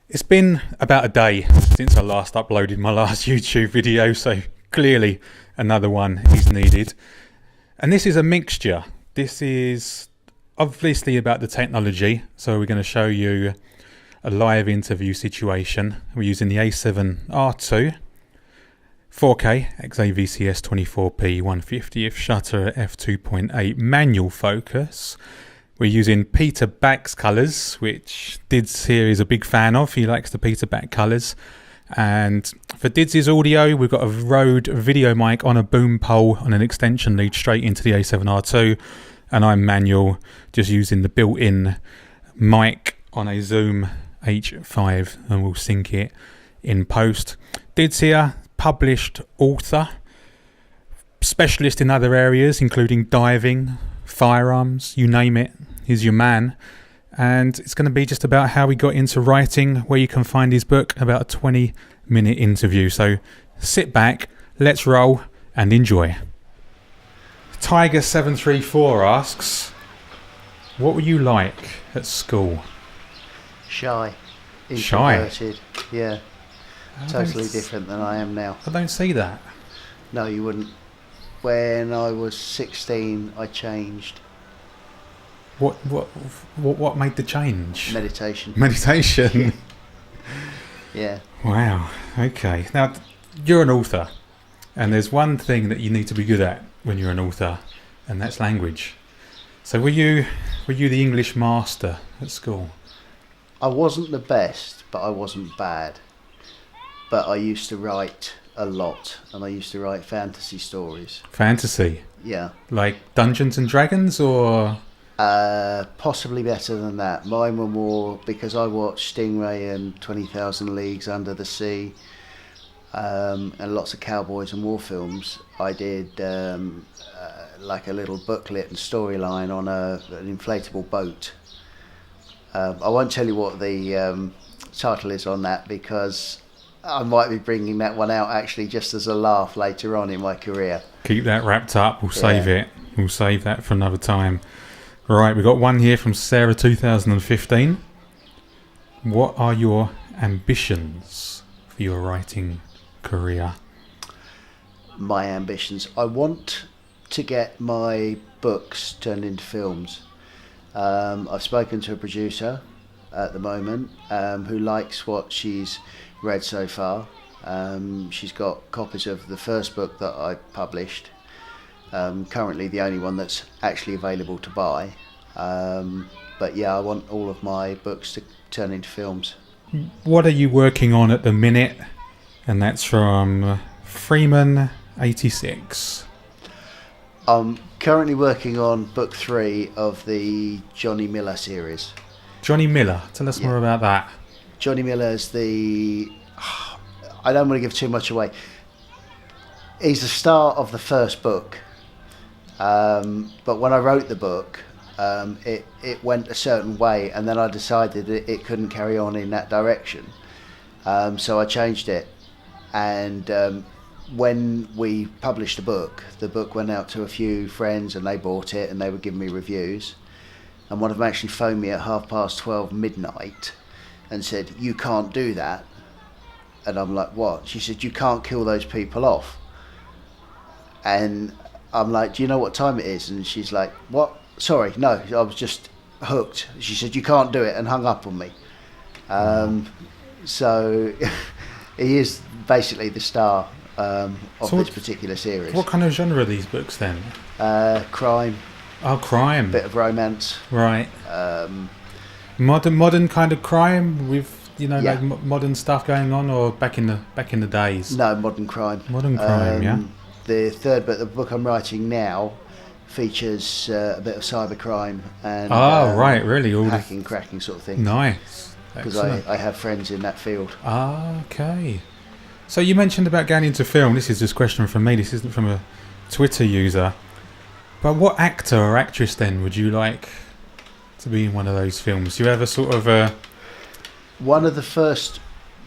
It's been about a day since I last uploaded my last YouTube video, so clearly another one is needed. And this is a mixture. This is obviously about the technology, so we're going to show you a live interview situation. We're using the A7RII 4K XAVCS 24p 150th shutter f2.8 manual focus. We're using Péter Bak's Colors, which Dids here is a big fan of. He likes the Péter Bak Colors. And for Dids' audio, we've got a Rode video mic on a boom pole on an extension lead straight into the A7R2. And I'm manual, just using the built-in mic on a Zoom H5, and we'll sync it in post. Dids here, published author, specialist in other areas, including diving, firearms, you name it, he's your man. And it's going to be just about how he got into writing, where you can find his book, about a 20-minute interview. So sit back, let's roll and enjoy. Tiger 734 asks, what were you like at school? Shy. Shy? Introverted. Yeah. Totally different than I am now. I don't see that. No, you wouldn't. When I was 16, I changed. What made the change? Meditation. Meditation. Yeah. Wow. Okay. Now, you're an author, and there's one thing that you need to be good at when you're an author, and that's language. So were you the English master at school? I wasn't the best, but I wasn't bad. But I used to write a lot, and I used to write fantasy stories. Fantasy? Yeah. Like Dungeons and Dragons, or? Possibly better than that. Mine were more, because I watched Stingray and 20,000 Leagues Under the Sea, and lots of cowboys and war films. I did like a little booklet and storyline on an inflatable boat. I won't tell you what the title is on that, because I might be bringing that one out actually just as a laugh later on in my career. Keep that wrapped up. We'll save it. We'll save that for another time. Right, we've got one here from Sarah 2015. What are your ambitions for your writing career? My ambitions. I want to get my books turned into films. I've spoken to a producer at the moment who likes what she's read so far. She's got copies of the first book that I published, currently the only one that's actually available to buy. But yeah, I want all of my books to turn into films. What are you working on at the minute? And that's from Freeman 86. I'm currently working on book 3 of the Johnny Miller series. Johnny Miller, tell us more about that. Johnny Miller's I don't want to give too much away. He's the star of the first book, but when I wrote the book, it went a certain way, and then I decided it couldn't carry on in that direction, so I changed it. And when we published the book went out to a few friends, and they bought it, and they were giving me reviews. And one of them actually phoned me at 12:30 midnight and said, "You can't do that." And I'm like, "What?" She said, "You can't kill those people off." And I'm like, "Do you know what time it is?" And she's like, "What? Sorry, no, I was just hooked." She said, "You can't do it," and hung up on me. So he is basically the star of this particular series. What kind of genre are these books then? Crime. Oh, crime. Bit of romance. Right. Modern kind of crime with, like modern stuff going on, or back in the days? No, modern crime. Modern crime, yeah. The third book, the book I'm writing now, features a bit of cybercrime and right, really, all hacking, cracking sort of thing. Nice, because I have friends in that field. Okay. So you mentioned about going into film. This is just a question from me. This isn't from a Twitter user. But what actor or actress then would you like to be in one of those films? Do you have a sort of a... One of the first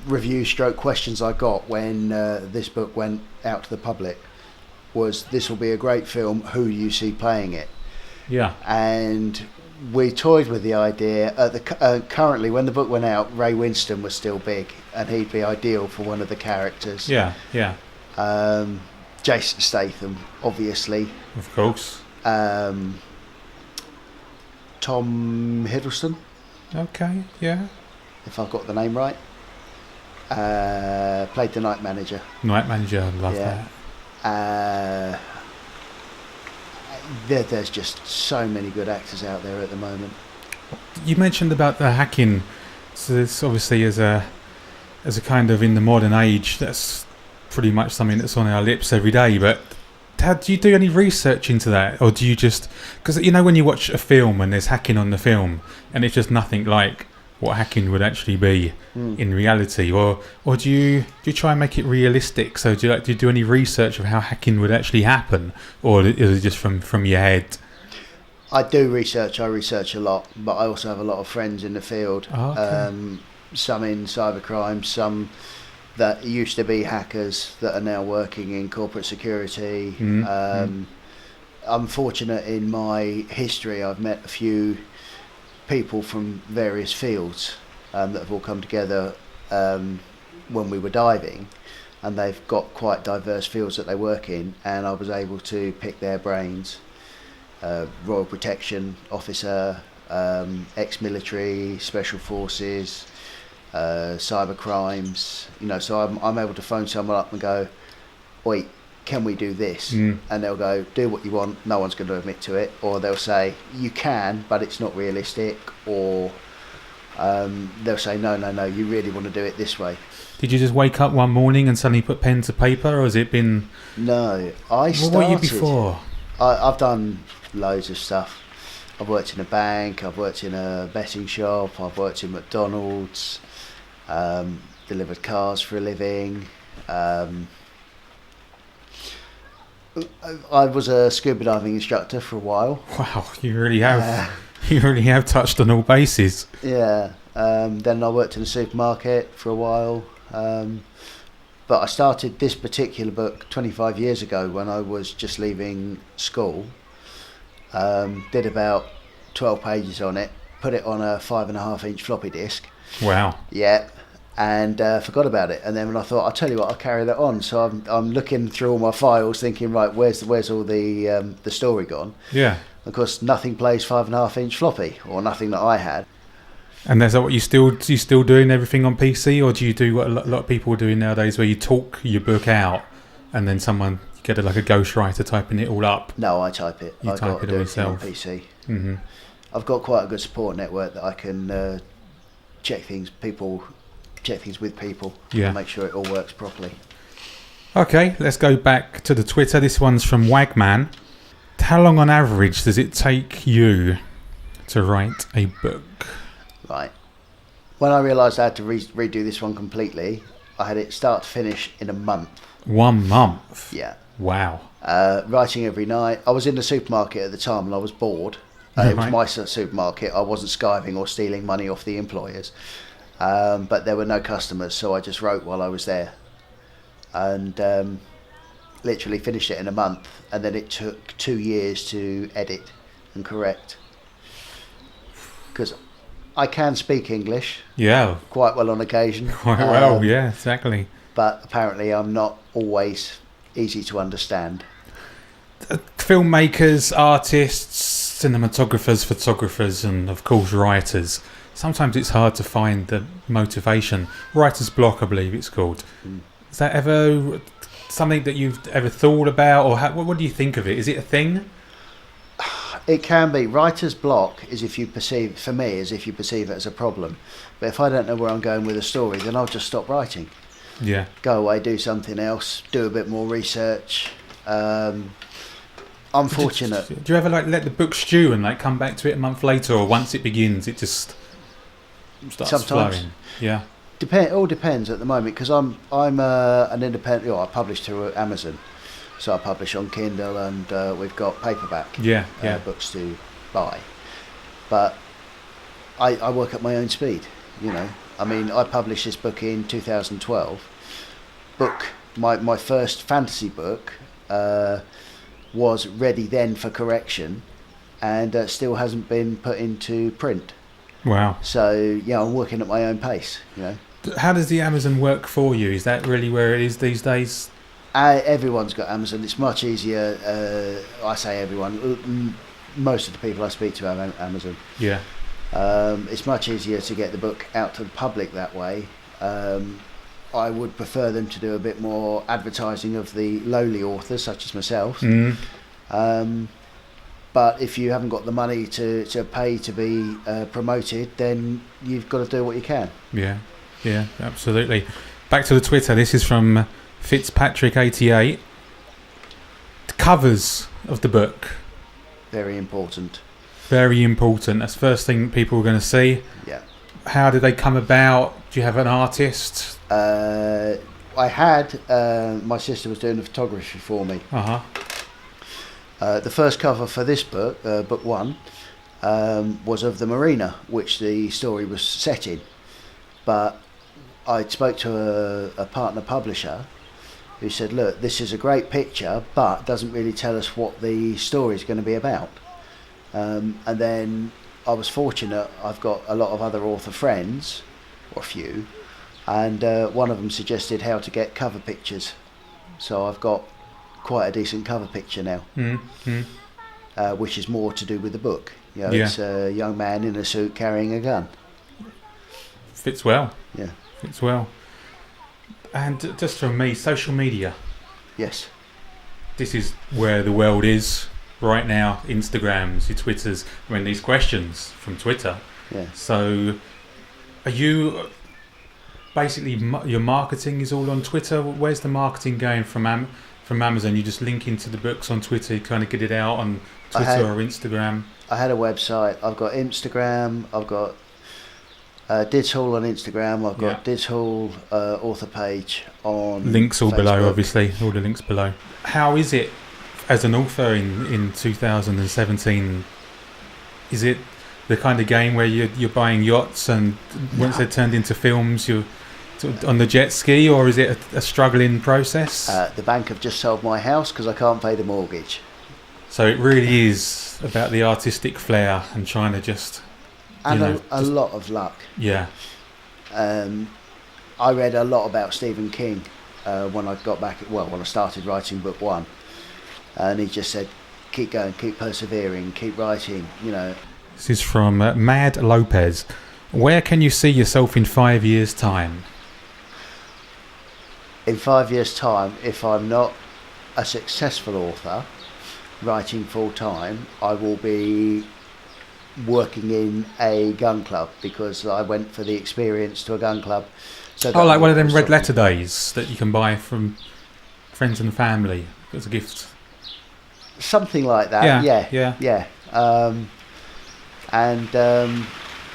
review stroke questions I got when this book went out to the public was, "This will be a great film, who do you see playing it?" Yeah. And we toyed with the idea. Currently, when the book went out, Ray Winston was still big, and he'd be ideal for one of the characters. Yeah, yeah. Jason Statham, obviously. Of course. Tom Hiddleston. Okay, yeah. If I've got the name right. Played the Night Manager. Night Manager, love that. There's just so many good actors out there at the moment. You mentioned about the hacking. So it's obviously as a kind of in the modern age, that's pretty much something that's on our lips every day. But do you do any research into that, or do you just, because when you watch a film and there's hacking on the film and it's just nothing like what hacking would actually be in reality, or do you try and make it realistic? So do you do any research of how hacking would actually happen, or is it just from your head? I do research. I research a lot, but I also have a lot of friends in the field. Oh, okay. Some in cybercrime, some that used to be hackers that are now working in corporate security. I'm fortunate in my history. I've met a few people from various fields that have all come together when we were diving, and they've got quite diverse fields that they work in, and I was able to pick their brains. Royal Protection Officer, ex-military, special forces, cyber crimes, so I'm able to phone someone up and go, "Oi, can we do this?" And they'll go, "Do what you want, no one's going to admit to it," or they'll say, "You can, but it's not realistic," or they'll say, no, you really want to do it this way." Did you just wake up one morning and suddenly put pen to paper, or has it been... No, I started... What were you before? I've done loads of stuff. I've worked in a bank, I've worked in a betting shop, I've worked in McDonald's, delivered cars for a living. I was a scuba diving instructor for a while. Wow, you really have. You really have touched on all bases. Yeah. Then I worked in a supermarket for a while. But I started this particular book 25 years ago when I was just leaving school. Did about 12 pages on it. Put it on a 5.5-inch floppy disk. Wow. Yeah. And forgot about it. And then when I thought, I'll tell you what, I'll carry that on. So I'm looking through all my files, thinking, right, where's all the story gone? Yeah. Of course, nothing plays 5.5-inch floppy, or nothing that I had. And is that what you still doing everything on PC, or do you do what a lot of people are doing nowadays, where you talk your book out, and then someone get like a ghostwriter typing it all up? No, I type it. You type it all yourself on PC. Mm-hmm. I've got quite a good support network that I can check things with people, yeah, and make sure it all works properly. Okay, let's go back to the Twitter. This one's from Wagman. How long on average does it take you to write a book? Right. When I realised I had to redo this one completely, I had it start to finish in a month. 1 month? Yeah. Wow. Writing every night. I was in the supermarket at the time and I was bored. It was my supermarket. I wasn't skiving or stealing money off the employers. But there were no customers, so I just wrote while I was there. And literally finished it in a month. And then it took 2 years to edit and correct. Because I can speak English. Yeah. Quite well on occasion. Quite well, yeah, exactly. But apparently I'm not always easy to understand. Filmmakers, artists, cinematographers, photographers, and of course writers. Sometimes it's hard to find the motivation. Writer's block, I believe it's called. Is that ever something that you've ever thought about, or what do you think of it? Is it a thing? It can be. Writer's block is if you perceive it as a problem. But if I don't know where I'm going with a story, then I'll just stop writing. Yeah. Go away, do something else, do a bit more research. I'm fortunate. Do you ever let the book stew and come back to it a month later, or once it begins, it just starts flowing? Yeah. It all depends at the moment, because I'm an independent. I publish through Amazon. So I publish on Kindle, and we've got paperback books to buy. But I work at my own speed, I mean, I published this book in 2012. My first fantasy book was ready then for correction and still hasn't been put into print. Wow. So I'm working at my own pace. How does the Amazon work for you? Is that really where it is these days? Everyone's got Amazon. It's much easier. I say everyone. Most of the people I speak to have Amazon. Yeah. It's much easier to get the book out to the public that way. I would prefer them to do a bit more advertising of the lowly authors, such as myself. But if you haven't got the money to pay to be promoted, then you've got to do what you can. Yeah, absolutely. Back to the Twitter. This is from Fitzpatrick88. The covers of the book. Very important. Very important. That's the first thing people are going to see. Yeah. How did they come about? Do you have an artist? I had. My sister was doing the photography for me. The first cover for this book, book 1, was of the marina, which the story was set in. But I spoke to a partner publisher who said, look, this is a great picture, but doesn't really tell us what the story is going to be about. And then I was fortunate, I've got a lot of other author friends, or a few, and one of them suggested how to get cover pictures. So I've got quite a decent cover picture now, which is more to do with the book. It's a young man in a suit carrying a gun. Fits well. Yeah. Fits well. And just from me, social media. Yes. This is where the world is right now. Instagrams, your Twitters. These questions from Twitter. Yeah. So, are you basically your marketing is all on Twitter? Where's the marketing going from Amazon? You just link into the books on Twitter. You kind of get it out on Twitter or Instagram. I had a website. I've got Instagram. I've got Dids Hall on Instagram. I've got Dids Hall author page on links all Facebook. below, obviously, all the links below. How is it as an author in 2017? Is it the kind of game where you're buying yachts and once they're turned into films you're on the jet ski, or is it a struggling process? The bank have just sold my house because I can't pay the mortgage. So it really is about the artistic flair and trying to just... And a lot of luck. Yeah. I read a lot about Stephen King when I got back, when I started writing book 1. And he just said, keep going, keep persevering, keep writing, This is from Mad Lopez. Where can you see yourself in 5 years' time? In 5 years' time, if I'm not a successful author, writing full time, I will be working in a gun club because I went for the experience to a gun club. So like one of them red letter days that you can buy from friends and family as a gift. Something like that. Yeah.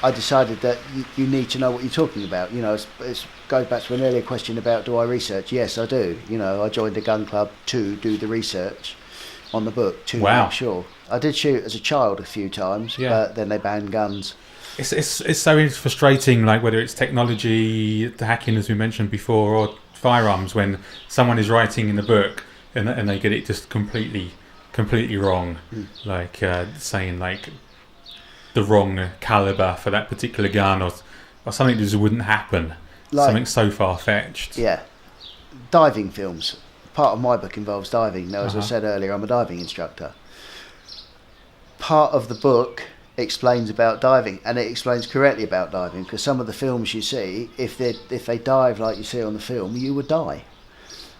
I decided that you need to know what you're talking about. It goes back to an earlier question about do I research? Yes, I do. I joined a gun club to do the research on the book to make sure. I did shoot as a child a few times, but then they banned guns. It's so frustrating, like whether it's technology, the hacking as we mentioned before, or firearms, when someone is writing in the book and they get it just completely wrong, like saying like the wrong caliber for that particular gun, or something that just wouldn't happen, something so far-fetched. Yeah. Diving films. Part of my book involves diving. Now, as I said earlier, I'm a diving instructor. Part of the book explains about diving, and it explains correctly about diving, because some of the films you see, if they dive like you see on the film, you would die.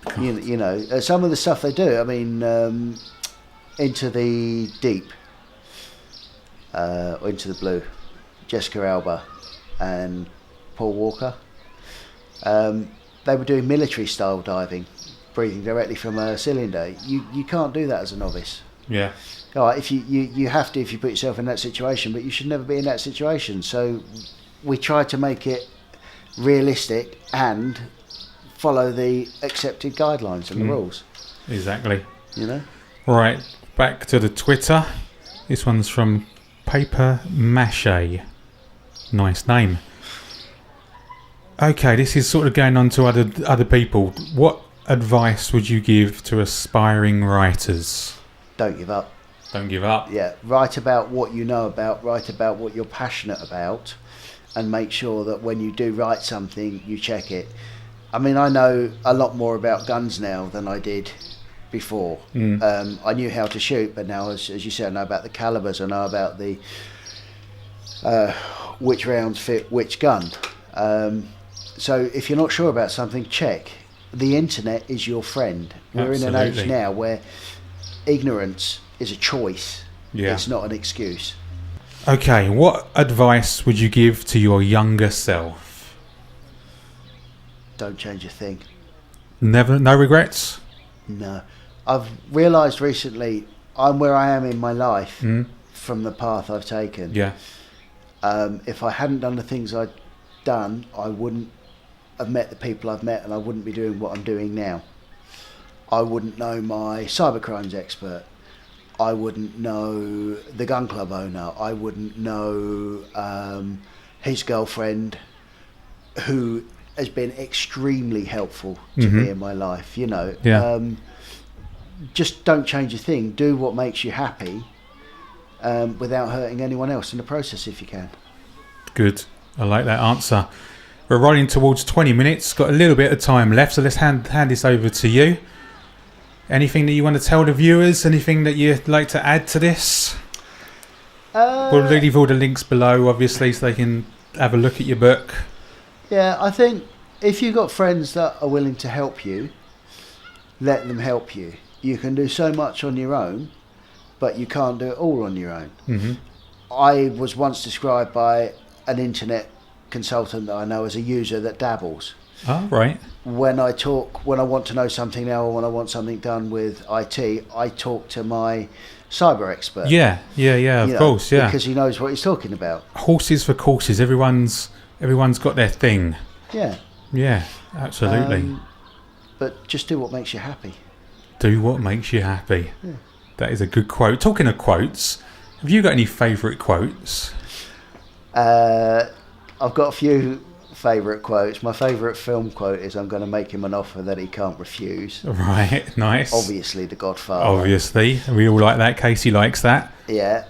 Some of the stuff they do, Into the Deep, or Into the Blue, Jessica Alba and Paul Walker, they were doing military style diving, breathing directly from a cylinder. You can't do that as a novice. Yeah. All right, if you have to if you put yourself in that situation, but you should never be in that situation. So we try to make it realistic and follow the accepted guidelines and the rules. Exactly. Right, back to the Twitter. This one's from Paper Mache. Nice name. Okay, this is sort of going on to other people. What advice would you give to aspiring writers? Don't give up. Don't give up. Yeah, write about what you know about, write about what you're passionate about, and make sure that when you do write something, you check it. I mean, I know a lot more about guns now than I did before. I knew how to shoot, but now, as you said, I know about the calibers, I know about the which rounds fit which gun. So if you're not sure about something, check. The internet is your friend. We're in an age now where ignorance is a choice. Yeah. It's not an excuse. Okay, what advice would you give to your younger self? Don't change a thing. Never, no regrets? No. I've realised recently I'm where I am in my life from the path I've taken. Yeah. If I hadn't done the things I'd done, I wouldn't have met the people I've met, and I wouldn't be doing what I'm doing now. I wouldn't know my cybercrimes expert. I wouldn't know the gun club owner. I wouldn't know his girlfriend, who has been extremely helpful to me in my life. You know, just don't change a thing. Do what makes you happy, without hurting anyone else in the process, if you can. Good. I like that answer. We're rolling towards 20 minutes. Got a little bit of time left, so let's hand this over to you. Anything that you want to tell the viewers? Anything that you'd like to add to this? We'll leave all the links below, obviously, so they can have a look at your book. Yeah, I think if you've got friends that are willing to help you, let them help you. You can do so much on your own, but you can't do it all on your own. I was once described by an internet consultant that I know as a user that dabbles. Oh, right. When I want to know something now, or when I want something done with IT, I talk to my cyber expert. Yeah, of course, yeah. Because he knows what he's talking about. Horses for courses. Everyone's got their thing. Yeah, absolutely. But just do what makes you happy. Do what makes you happy. Yeah. That is a good quote. Talking of quotes, have you got any favourite quotes? I've got a few favourite quotes. My favourite film quote is, "I'm going to make him an offer that he can't refuse." Right, nice. Obviously, The Godfather. Obviously, we all like that. Casey likes that. Yeah.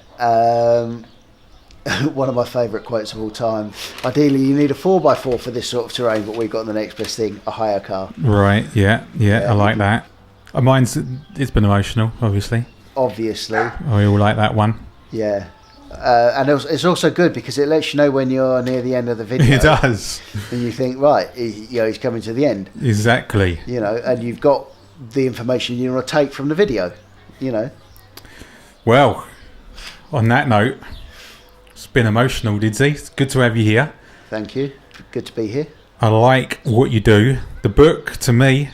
One of my favourite quotes of all time. Ideally, you need a 4x4 for this sort of terrain, but we've got the next best thing: a hire car. Right. Yeah. I like that. It's been emotional, obviously. Obviously. We all like that one. Yeah. And it's also good because it lets you know when you're near the end of the video. It does. And you think, right, he's coming to the end. Exactly. You know, and you've got the information you want to take from the video, you know. Well, on that note, it's been emotional, Didsy. It's good to have you here. Thank you. Good to be here. I like what you do. The book, to me,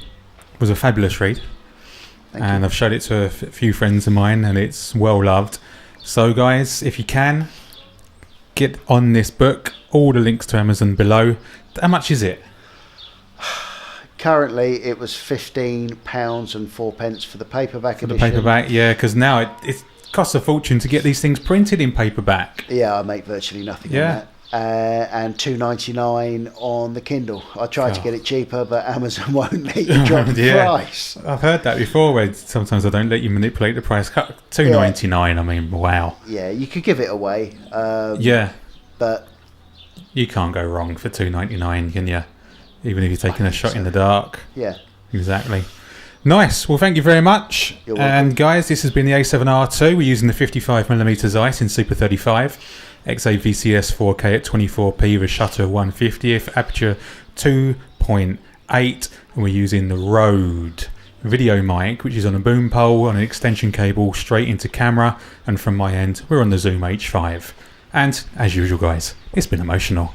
was a fabulous read. Thank you. And I've showed it to a few friends of mine, and it's well loved. So guys, if you can, get on this book. All the links to Amazon below. How much is it? Currently, it was £15 and 4 pence for the paperback edition. For the paperback, yeah, because now it costs a fortune to get these things printed in paperback. Yeah, I make virtually nothing on that. And $2.99 on the Kindle. I tried to get it cheaper, but Amazon won't let you drop the price. I've heard that before, where sometimes I don't let you manipulate the price. $2.99, I mean, wow. Yeah, you could give it away. But you can't go wrong for $2.99, can you? Even if you're taking a shot in the dark. Yeah. Exactly. Nice. Well, thank you very much. You're welcome. And guys, this has been the A7R2. We're using the 55mm Zeiss in Super 35. XAVCS 4K at 24p with a shutter of 150th, aperture 2.8, and we're using the Rode video mic, which is on a boom pole on an extension cable straight into camera, and from my end we're on the Zoom H5. And as usual guys, it's been emotional.